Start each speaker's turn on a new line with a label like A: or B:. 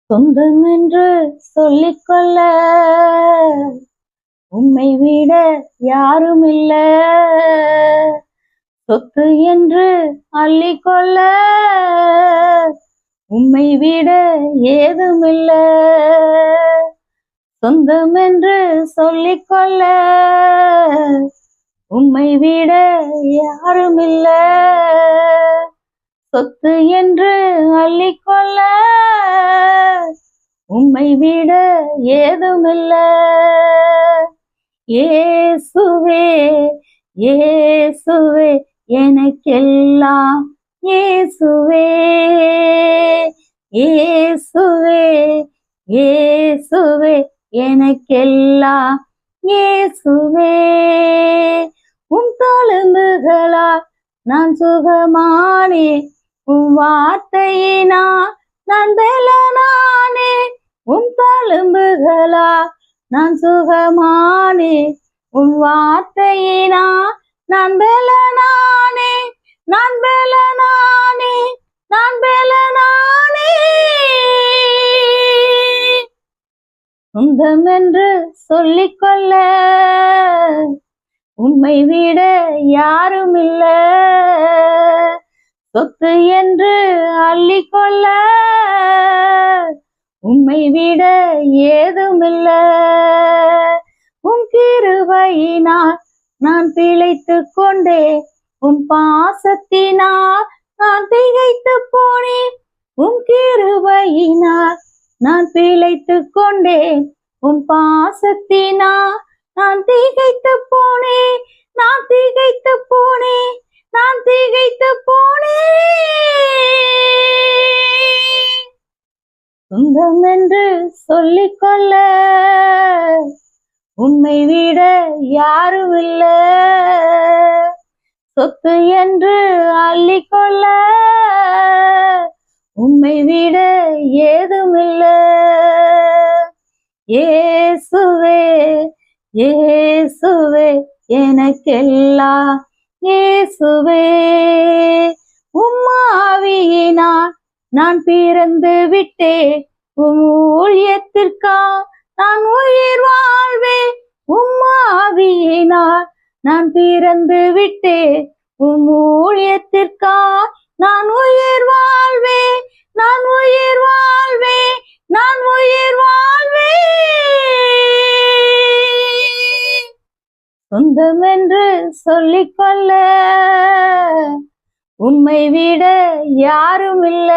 A: சொந்தம் என்று சொல்லிக்கொள்ள உம்மை விட யாரும் இல்ல. சொத்து என்று அள்ளிக்கொள்ள உம்மை விட ஏதும் இல்ல. சொந்தம் என்று சொல்லிக்கொள்ள உம்மை விட யாரும் இல்ல. சொத்து என்று அள்ளிக்கொள்ள உம்மை விட ஏதுமில்ல. இயேசுவே இயேசுவே எனக்கெல்லாம் இயேசுவே இயேசுவே இயேசுவே எனக்கெல்லாம் இயேசுவே. உம் தழும்புகளால் நான் சுகமானேன், உம் வார்த்தையினால் நான் பலனானேன். உம் தழும்புகளால் நான் சுகமானேன், உம் வார்த்தையினால் நான் பலனானேன். நான் பலனானேன், நான் பலனானேன். சொந்தம் என்று சொல்லிக்கொள்ள உம்மை விட யாரும் இல்ல. சொத்து என்று அள்ளிக்கொள்ள உம்மை விட ஏதுமில்ல. உம் கிருபையினால் நான் பிழைத்துக் கொண்டேன், உம் பாசத்தினால் நான் திகைத்து போனேன். உம் கிருபையினால் நான் பிழைத்துக் கொண்டேன், உம் பாசத்தினால் நான் திகைத்து போனேன். நான் திகைத்து போனேன், நான் திகைத்து போனேன். சொந்தம் என்று சொல்லிக்கொள்ள உம்மை விட யாரும் இல்ல. சொத்து என்று அள்ளிக்கொள்ள உம்மை விட ஏதுமில்ல. இயேசுவே இயேசுவே எனக்கெல்லாம் இயேசுவே. உம் ஆவியினால் நான் பிறந்து விட்டேன், உம் ஊழியத்திற்கா நான் உயிர் வாழ்வேன். உம் ஆவியினால் நான் பிறந்து விட்டேன், உம் ஊழியத்திற்கா நான் உயிர் வாழ்வேன். நான் உயிர் வாழ்வேன், நான் உயிர் வாழ்வேன். சொந்தம் என்று சொல்லிக்கொள்ள உம்மை விட யாரும் இல்ல.